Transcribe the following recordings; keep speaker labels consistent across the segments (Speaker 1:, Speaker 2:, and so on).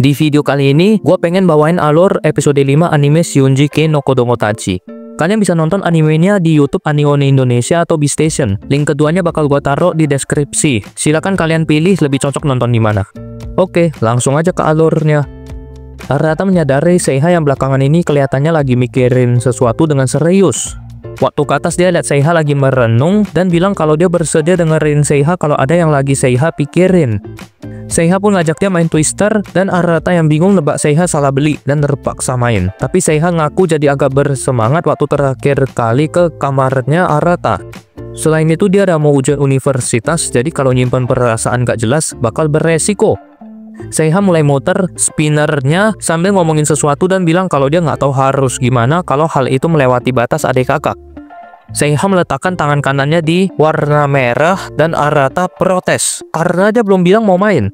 Speaker 1: Di video kali ini, gue pengen bawain alur episode 5 anime Shunjike no Kodomotachi. Kalian bisa nonton animenya di YouTube Anione Indonesia atau B-Station. Link keduanya bakal gue taruh di deskripsi. Silahkan kalian pilih lebih cocok nonton di mana. Oke, langsung aja ke alurnya. Arata menyadari Seiha yang belakangan ini kelihatannya lagi mikirin sesuatu dengan serius. Waktu ke atas dia lihat Seiha lagi merenung dan bilang kalau dia bersedia dengerin Seiha kalau ada yang lagi Seiha pikirin. Seiha pun ngajak dia main Twister dan Arata yang bingung nebak Seiha salah beli dan terpaksa main. Tapi Seiha ngaku jadi agak bersemangat waktu terakhir kali ke kamarnya Arata. Selain itu dia ada mau ujian universitas, jadi kalau nyimpen perasaan gak jelas bakal beresiko. Seiha mulai muter spinnernya sambil ngomongin sesuatu dan bilang kalau dia nggak tahu harus gimana kalau hal itu melewati batas adik kakak. Seiha meletakkan tangan kanannya di warna merah dan Arata protes karena dia belum bilang mau main.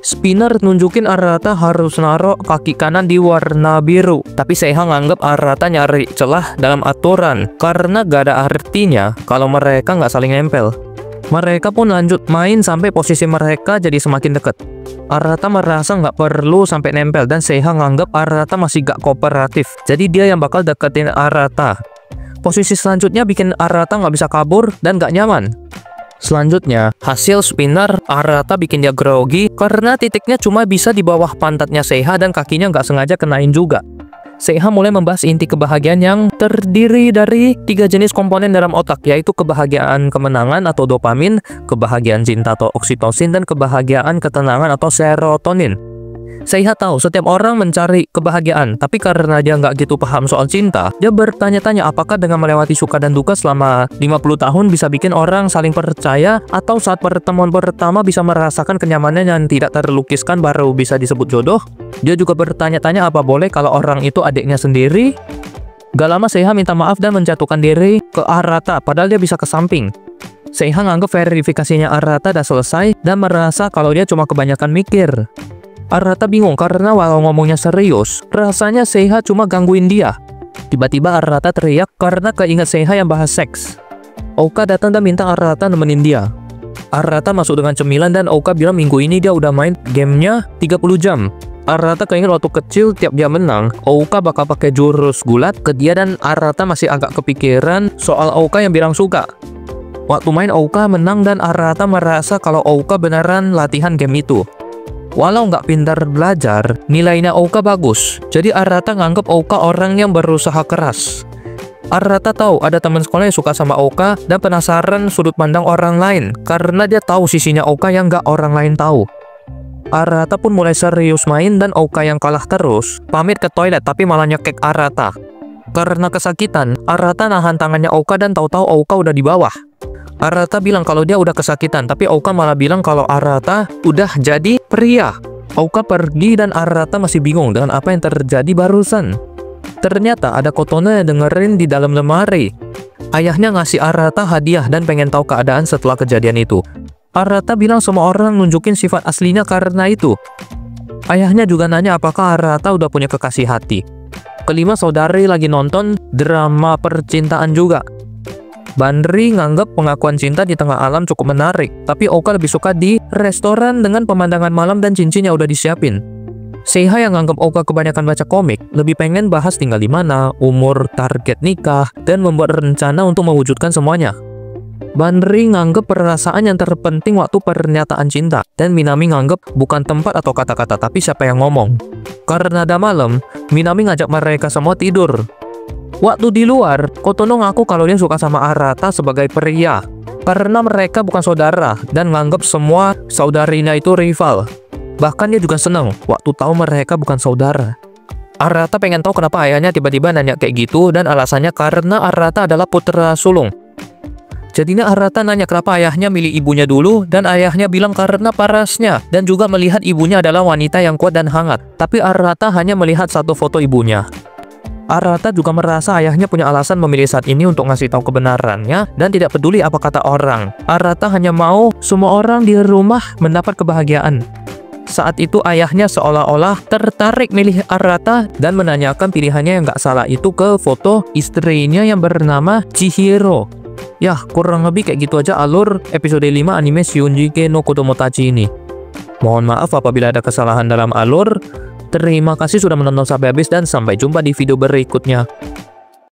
Speaker 1: Spinner nunjukin Arata harus naruh kaki kanan di warna biru, tapi Seiha nganggep Arata nyari celah dalam aturan karena gak ada artinya kalau mereka nggak saling nempel. Mereka pun lanjut main sampai posisi mereka jadi semakin dekat. Arata merasa nggak perlu sampai nempel dan Seiha nganggep Arata masih gak kooperatif, jadi dia yang bakal deketin Arata. Posisi selanjutnya bikin Arata nggak bisa kabur dan nggak nyaman. Selanjutnya, hasil spinner Arata bikin dia grogi karena titiknya cuma bisa di bawah pantatnya Seiha dan kakinya nggak sengaja kenain juga. Seiha mulai membahas inti kebahagiaan yang terdiri dari 3 jenis komponen dalam otak, yaitu kebahagiaan kemenangan atau dopamin, kebahagiaan cinta atau oksitosin, dan kebahagiaan ketenangan atau serotonin. Seiha tahu setiap orang mencari kebahagiaan, tapi karena dia nggak gitu paham soal cinta, dia bertanya-tanya apakah dengan melewati suka dan duka selama 50 tahun bisa bikin orang saling percaya, atau saat pertemuan pertama bisa merasakan kenyamanan yang tidak terlukiskan baru bisa disebut jodoh. Dia juga bertanya-tanya apa boleh kalau orang itu adiknya sendiri. Gak lama Seiha minta maaf dan menjatuhkan diri ke Arata, padahal dia bisa ke samping. Seiha nganggep verifikasinya Arata udah selesai dan merasa kalau dia cuma kebanyakan mikir. Arata bingung karena walau ngomongnya serius, rasanya Seiha cuma gangguin dia. Tiba-tiba Arata teriak karena keinget Seiha yang bahas seks. Ouka datang dan minta Arata nemenin dia. Arata masuk dengan cemilan dan Ouka bilang minggu ini dia udah main gamenya 30 jam. Arata keinget waktu kecil tiap dia menang, Ouka bakal pakai jurus gulat ke dia dan Arata masih agak kepikiran soal Ouka yang bilang suka. Waktu main Ouka menang dan Arata merasa kalau Ouka beneran latihan game itu. Walau nggak pintar belajar, nilainya Ouka bagus. Jadi Arata nganggep Ouka orang yang berusaha keras. Arata tahu ada teman sekolah yang suka sama Ouka dan penasaran sudut pandang orang lain karena dia tahu sisinya Ouka yang nggak orang lain tahu. Arata pun mulai serius main dan Ouka yang kalah terus pamit ke toilet tapi malah nyekek Arata. Karena kesakitan, Arata nahan tangannya Ouka dan tahu-tahu Ouka udah di bawah. Arata bilang kalau dia udah kesakitan, tapi Ouka malah bilang kalau Arata udah jadi pria. Ouka pergi dan Arata masih bingung dengan apa yang terjadi barusan. Ternyata ada Kotone yang dengerin di dalam lemari. Ayahnya ngasih Arata hadiah dan pengen tahu keadaan setelah kejadian itu. Arata bilang semua orang nunjukin sifat aslinya karena itu. Ayahnya juga nanya apakah Arata udah punya kekasih hati. Kelima saudari lagi nonton drama percintaan juga. Banri nganggap pengakuan cinta di tengah alam cukup menarik, tapi Ouka lebih suka di restoran dengan pemandangan malam dan cincinnya udah disiapin. Seiha yang nganggap Ouka kebanyakan baca komik, lebih pengen bahas tinggal di mana, umur, target nikah, dan membuat rencana untuk mewujudkan semuanya. Banri nganggap perasaan yang terpenting waktu pernyataan cinta, dan Minami nganggap bukan tempat atau kata-kata tapi siapa yang ngomong. Karena ada malam, Minami ngajak mereka semua tidur. Waktu di luar, Kotono ngaku kalau dia suka sama Arata sebagai pria karena mereka bukan saudara dan nganggap semua saudarinya itu rival. Bahkan dia juga seneng waktu tahu mereka bukan saudara. Arata pengen tahu kenapa ayahnya tiba-tiba nanya kayak gitu dan alasannya karena Arata adalah putra sulung. Jadinya Arata nanya kenapa ayahnya milih ibunya dulu dan ayahnya bilang karena parasnya dan juga melihat ibunya adalah wanita yang kuat dan hangat. Tapi Arata hanya melihat satu foto ibunya. Arata juga merasa ayahnya punya alasan memilih saat ini untuk ngasih tahu kebenarannya dan tidak peduli apa kata orang. Arata hanya mau semua orang di rumah mendapat kebahagiaan. Saat itu ayahnya seolah-olah tertarik milih Arata dan menanyakan pilihannya yang nggak salah itu ke foto istrinya yang bernama Chihiro. Yah, kurang lebih kayak gitu aja alur episode 5 anime Shunjike no Kodomotachi ini. Mohon maaf apabila ada kesalahan dalam alur. Terima kasih sudah menonton sampai habis dan sampai jumpa di video berikutnya.